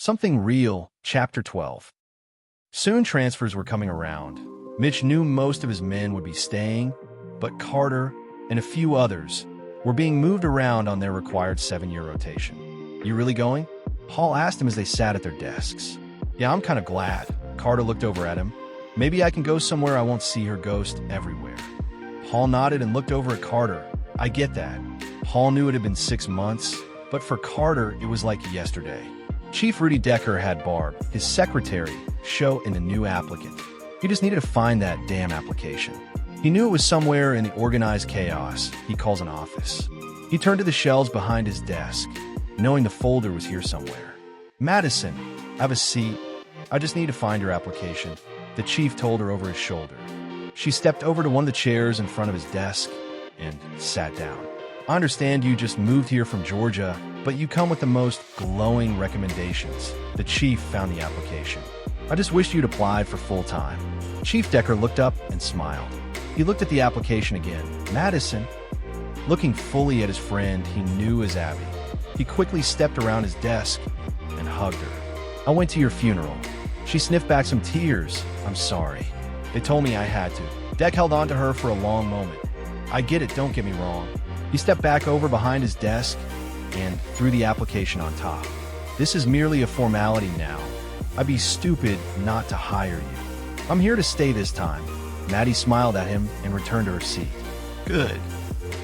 Something Real, Chapter 12. Soon transfers were coming around. Mitch knew most of his men would be staying, but Carter and a few others were being moved around on their required 7-year rotation. "You really going?" Paul asked him as they sat at their desks. "Yeah, I'm kind of glad." Carter looked over at him. "Maybe I can go somewhere I won't see her ghost everywhere." Paul nodded and looked over at Carter. "I get that." Paul knew it had been 6 months, but for Carter, it was like yesterday. Chief Rudy Decker had Barb, his secretary, show in a new applicant. He just needed to find that damn application. He knew it was somewhere in the organized chaos he calls an office. He turned to the shelves behind his desk, knowing the folder was here somewhere. "Madison, have a seat. I just need to find your application," the chief told her over his shoulder. She stepped over to one of the chairs in front of his desk and sat down. "I understand you just moved here from Georgia, but you come with the most glowing recommendations." The chief found the application. "I just wished you'd applied for full-time." Chief Decker looked up and smiled. He looked at the application again. "Madison?" Looking fully at his friend he knew as Abby, he quickly stepped around his desk and hugged her. "I went to your funeral." She sniffed back some tears. "I'm sorry. They told me I had to." Deck held on to her for a long moment. "I get it, don't get me wrong." He stepped back over behind his desk and threw the application on top. "This is merely a formality now. I'd be stupid not to hire you. I'm here to stay this time." Maddie smiled at him and returned to her seat. "Good."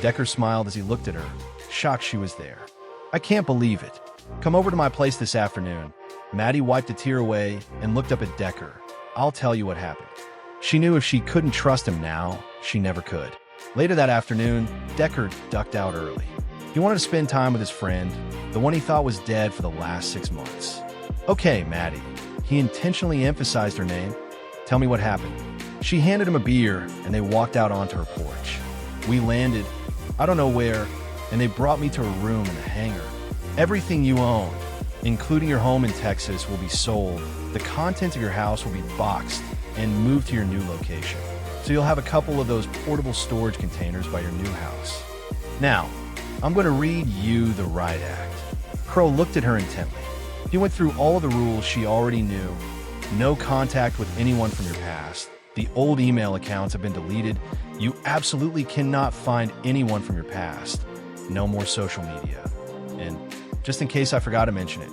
Decker smiled as he looked at her, shocked she was there. "I can't believe it. Come over to my place this afternoon." Maddie wiped a tear away and looked up at Decker. "I'll tell you what happened." She knew if she couldn't trust him now, she never could. Later that afternoon, Decker ducked out early. He wanted to spend time with his friend, the one he thought was dead for the last 6 months. "Okay, Maddie." He intentionally emphasized her name. "Tell me what happened." She handed him a beer, and they walked out onto her porch. "We landed, I don't know where, and they brought me to a room in a hangar. Everything you own, including your home in Texas, will be sold. The contents of your house will be boxed and moved to your new location. So you'll have a couple of those portable storage containers by your new house. Now, I'm going to read you the riot act." Crow looked at her intently. He went through all of the rules she already knew. No contact with anyone from your past. The old email accounts have been deleted. You absolutely cannot find anyone from your past. No more social media. And just in case I forgot to mention it,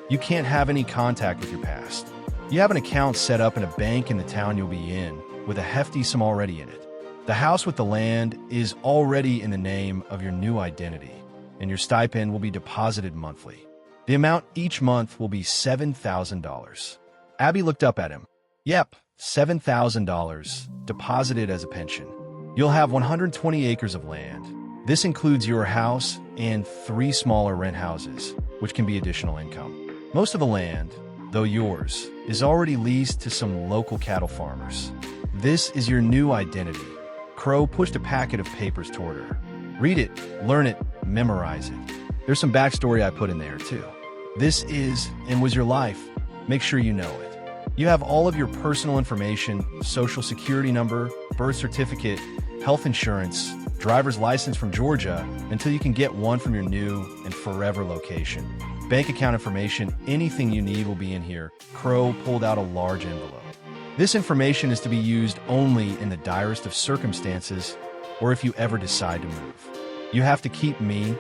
you can't have any contact with your past. You have an account set up in a bank in the town you'll be in, with a hefty sum already in it. The house with the land is already in the name of your new identity, and your stipend will be deposited monthly. The amount each month will be $7,000. Abby looked up at him. "Yep, $7,000, deposited as a pension. You'll have 120 acres of land. This includes your house and 3 smaller rent houses, which can be additional income. Most of the land, though yours, is already leased to some local cattle farmers. This is your new identity." Crow pushed a packet of papers toward her. "Read it, learn it, memorize it. There's some backstory I put in there, too. This is and was your life. Make sure you know it. You have all of your personal information, social security number, birth certificate, health insurance, driver's license from Georgia, until you can get one from your new and forever location. Bank account information, anything you need will be in here." Crow pulled out a large envelope. "This information is to be used only in the direst of circumstances or if you ever decide to move. You have to keep me,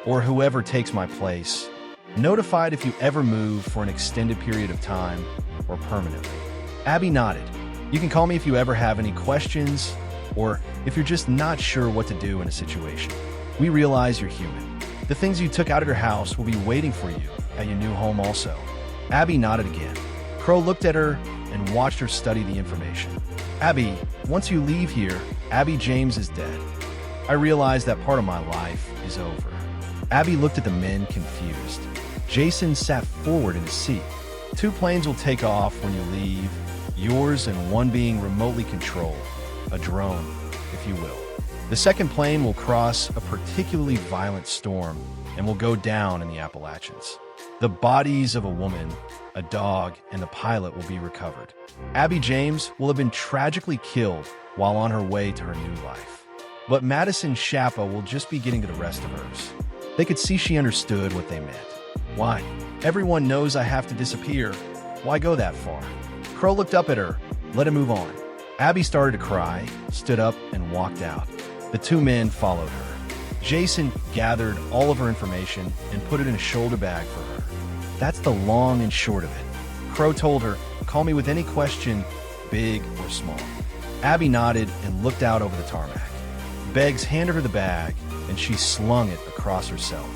or whoever takes my place, notified if you ever move for an extended period of time or permanently." Abby nodded. "You can call me if you ever have any questions or if you're just not sure what to do in a situation. We realize you're human. The things you took out of your house will be waiting for you at your new home also." Abby nodded again. Crow looked at her and watched her study the information. "Abby, once you leave here, Abby James is dead. I realize that part of my life is over." Abby looked at the men confused. Jason sat forward in his seat. "2 planes will take off when you leave, yours and one being remotely controlled, a drone, if you will. The second plane will cross a particularly violent storm and will go down in the Appalachians. The bodies of a woman, a dog, and the pilot will be recovered. Abby James will have been tragically killed while on her way to her new life. But Madison Shapa will just be getting to the rest of hers." They could see she understood what they meant. Why? Everyone knows I have to disappear. Why go that far? Crow looked up at her, let him move on. Abby started to cry, stood up, and walked out. The two men followed her. Jason gathered all of her information and put it in a shoulder bag for her. That's the long and short of it. Crow told her, call me with any question, big or small. Abby nodded and looked out over the tarmac. Beggs handed her the bag, and she slung it across herself.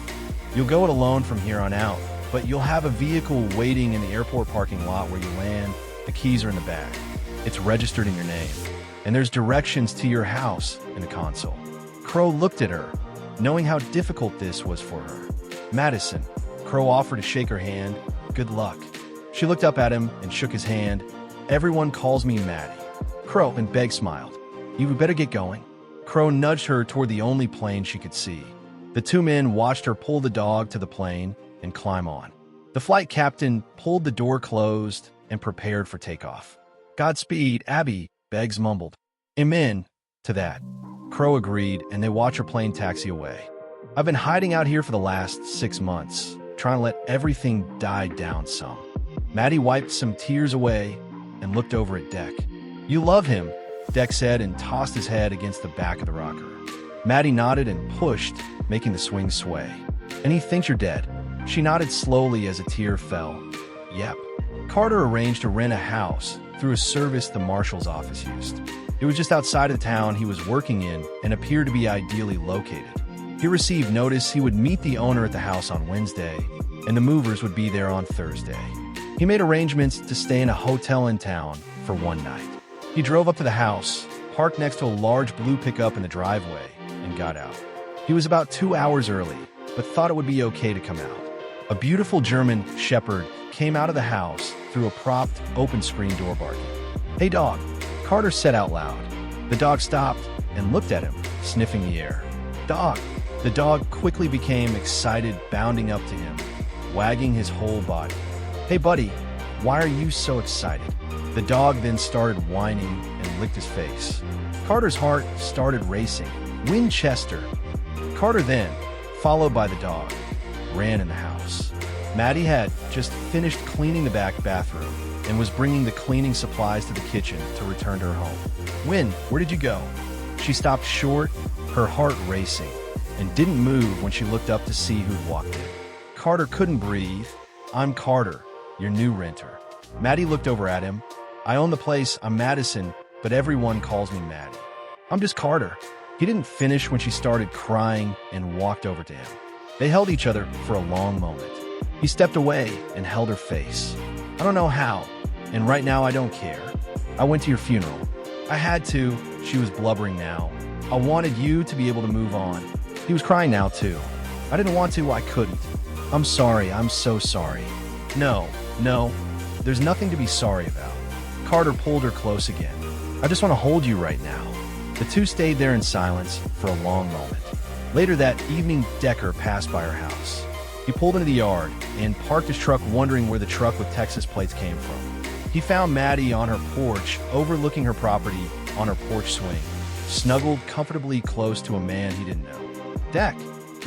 You'll go it alone from here on out, but you'll have a vehicle waiting in the airport parking lot where you land. The keys are in the bag. It's registered in your name, and there's directions to your house in the console. Crow looked at her, knowing how difficult this was for her. Madison. Crow offered to shake her hand. Good luck. She looked up at him and shook his hand. Everyone calls me Maddie. Crow and Beggs smiled. You better get going. Crow nudged her toward the only plane she could see. The two men watched her pull the dog to the plane and climb on. The flight captain pulled the door closed and prepared for takeoff. Godspeed, Abby, Beggs mumbled. Amen to that. Crow agreed, and they watched her plane taxi away. I've been hiding out here for the last 6 months, trying to let everything die down some. Maddie wiped some tears away and looked over at Deck. You love him, Deck said and tossed his head against the back of the rocker. Maddie nodded and pushed, making the swing sway. And he thinks you're dead. She nodded slowly as a tear fell. Yep. Carter arranged to rent a house through a service the marshal's office used. It was just outside of the town he was working in and appeared to be ideally located. He received notice he would meet the owner at the house on Wednesday, and the movers would be there on Thursday. He made arrangements to stay in a hotel in town for one night. He drove up to the house, parked next to a large blue pickup in the driveway, and got out. He was about 2 hours early, but thought it would be okay to come out. A beautiful German shepherd came out of the house through a propped, open-screen door barking. Hey dog, Carter said out loud. The dog stopped and looked at him, sniffing the air. Dog. The dog quickly became excited, bounding up to him, wagging his whole body. Hey buddy, why are you so excited? The dog then started whining and licked his face. Carter's heart started racing. Winchester. Carter then, followed by the dog, ran in the house. Maddie had just finished cleaning the back bathroom and was bringing the cleaning supplies to the kitchen to return to her home. Win, where did you go? She stopped short, her heart racing, and didn't move when she looked up to see who'd walked in. Carter couldn't breathe. I'm Carter, your new renter. Maddie looked over at him. I own the place, I'm Madison, but everyone calls me Maddie. I'm just Carter. He didn't finish when she started crying and walked over to him. They held each other for a long moment. He stepped away and held her face. I don't know how, and right now I don't care. I went to your funeral. I had to, she was blubbering now. I wanted you to be able to move on. He was crying now too. I didn't want to, I couldn't. I'm sorry, I'm so sorry. No, there's nothing to be sorry about. Carter pulled her close again. I just want to hold you right now. The two stayed there in silence for a long moment. Later that evening, Decker passed by her house. He pulled into the yard and parked his truck, wondering where the truck with Texas plates came from. He found Maddie on her porch, overlooking her property on her porch swing, snuggled comfortably close to a man he didn't know. Deck.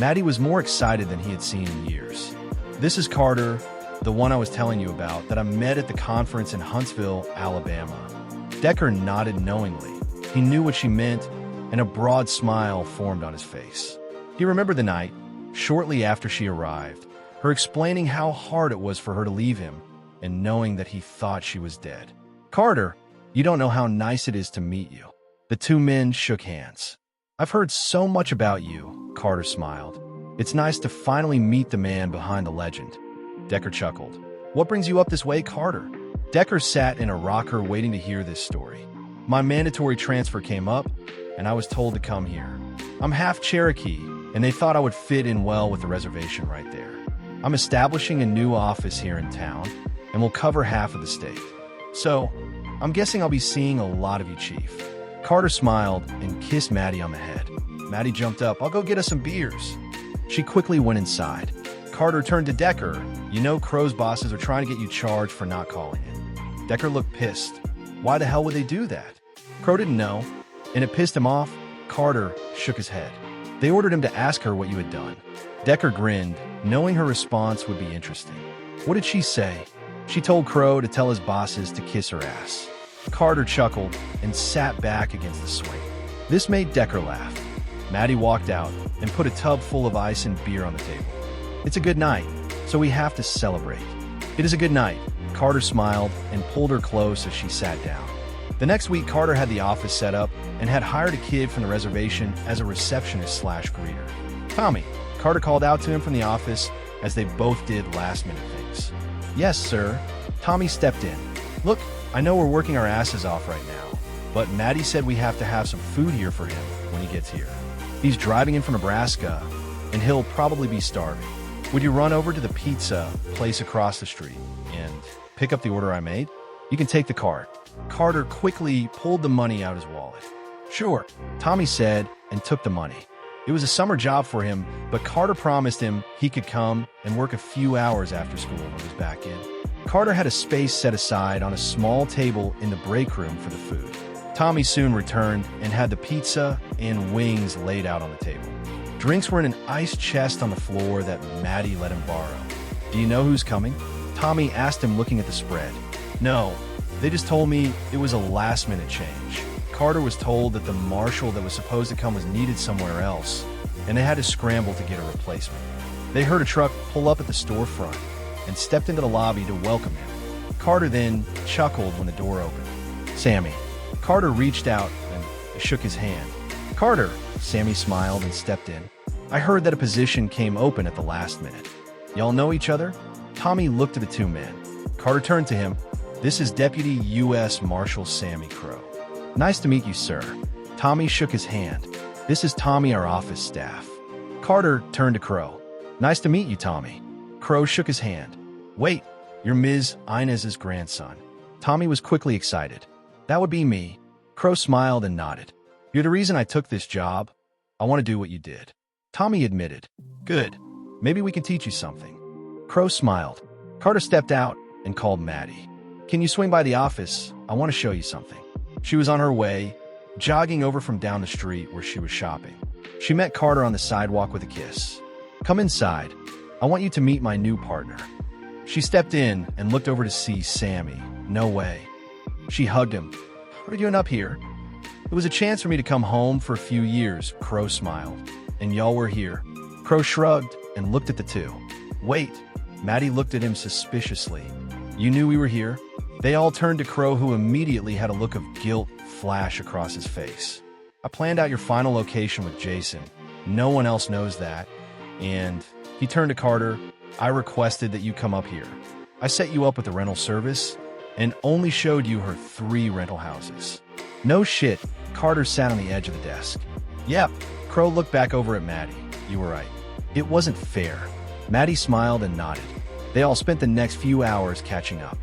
Maddie was more excited than he had seen in years. This is Carter, the one I was telling you about, that I met at the conference in Huntsville, Alabama. Decker nodded knowingly. He knew what she meant, and a broad smile formed on his face. He remembered the night, shortly after she arrived, her explaining how hard it was for her to leave him, and knowing that he thought she was dead. Carter, you don't know how nice it is to meet you. The two men shook hands. I've heard so much about you, Carter smiled. It's nice to finally meet the man behind the legend. Decker chuckled. What brings you up this way, Carter? Decker sat in a rocker waiting to hear this story. My mandatory transfer came up, and I was told to come here. I'm half Cherokee, and they thought I would fit in well with the reservation right there. I'm establishing a new office here in town, and will cover half of the state. So, I'm guessing I'll be seeing a lot of you, Chief. Carter smiled and kissed Maddie on the head. Maddie jumped up. I'll go get us some beers. She quickly went inside. Carter turned to Decker. You know Crow's bosses are trying to get you charged for not calling in. Decker looked pissed. Why the hell would they do that? Crow didn't know, and it pissed him off. Carter shook his head. They ordered him to ask her what you had done. Decker grinned, knowing her response would be interesting. What did she say? She told Crow to tell his bosses to kiss her ass. Carter chuckled and sat back against the swing. This made Decker laugh. Maddie walked out and put a tub full of ice and beer on the table. It's a good night, so we have to celebrate. It is a good night. Carter smiled and pulled her close as she sat down. The next week, Carter had the office set up and had hired a kid from the reservation as a receptionist/greeter. Tommy. Carter called out to him from the office as they both did last-minute things. Yes, sir. Tommy stepped in. Look, I know we're working our asses off right now, but Maddie said we have to have some food here for him when he gets here. He's driving in from Nebraska, and he'll probably be starving. Would you run over to the pizza place across the street and pick up the order I made? You can take the card. Carter quickly pulled the money out of his wallet. Sure, Tommy said, and took the money. It was a summer job for him, but Carter promised him he could come and work a few hours after school when he was back in. Carter had a space set aside on a small table in the break room for the food. Tommy soon returned and had the pizza and wings laid out on the table. Drinks were in an ice chest on the floor that Maddie let him borrow. Do you know who's coming? Tommy asked him, looking at the spread. No, they just told me it was a last-minute change. Carter was told that the marshal that was supposed to come was needed somewhere else, and they had to scramble to get a replacement. They heard a truck pull up at the storefront and stepped into the lobby to welcome him. Carter then chuckled when the door opened. Sammy. Carter reached out and shook his hand. Carter, Sammy smiled and stepped in. I heard that a position came open at the last minute. Y'all know each other? Tommy looked at the two men. Carter turned to him. This is Deputy U.S. Marshal Sammy Crow. Nice to meet you, sir. Tommy shook his hand. This is Tommy, our office staff. Carter turned to Crow. Nice to meet you, Tommy. Crow shook his hand. Wait, you're Ms. Inez's grandson. Tommy was quickly excited. That would be me. Crow smiled and nodded. You're the reason I took this job. I want to do what you did. Tommy admitted. Good. Maybe we can teach you something. Crow smiled. Carter stepped out and called Maddie. Can you swing by the office? I want to show you something. She was on her way, jogging over from down the street where she was shopping. She met Carter on the sidewalk with a kiss. Come inside. I want you to meet my new partner. She stepped in and looked over to see Sammy. No way. She hugged him. What are you doing up here? It was a chance for me to come home for a few years, Crow smiled. And y'all were here. Crow shrugged and looked at the two. Wait. Maddie looked at him suspiciously. You knew we were here? They all turned to Crow, who immediately had a look of guilt flash across his face. I planned out your final location with Jason. No one else knows that. And he turned to Carter. I requested that you come up here. I set you up with the rental service and only showed you her 3 rental houses. No shit. Carter sat on the edge of the desk. Yep. Crow looked back over at Maddie. You were right. It wasn't fair. Maddie smiled and nodded. They all spent the next few hours catching up.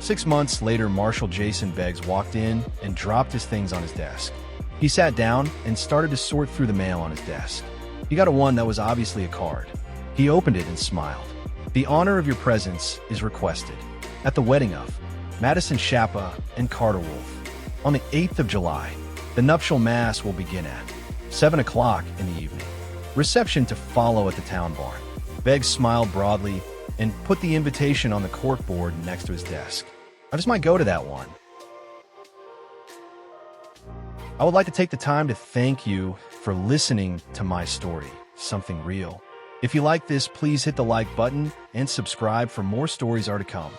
6 months later, Marshal Jason Beggs walked in and dropped his things on his desk. He sat down and started to sort through the mail on his desk. He got a one that was obviously a card. He opened it and smiled. The honor of your presence is requested at the wedding of Madison Schappa and Carter Wolf. On the 8th of July, the nuptial mass will begin at 7 o'clock in the evening. Reception to follow at the town barn. Beggs smiled broadly and put the invitation on the corkboard next to his desk. I just might go to that one. I would like to take the time to thank you for listening to my story, Something Real. If you like this, please hit the like button and subscribe for more stories are to come.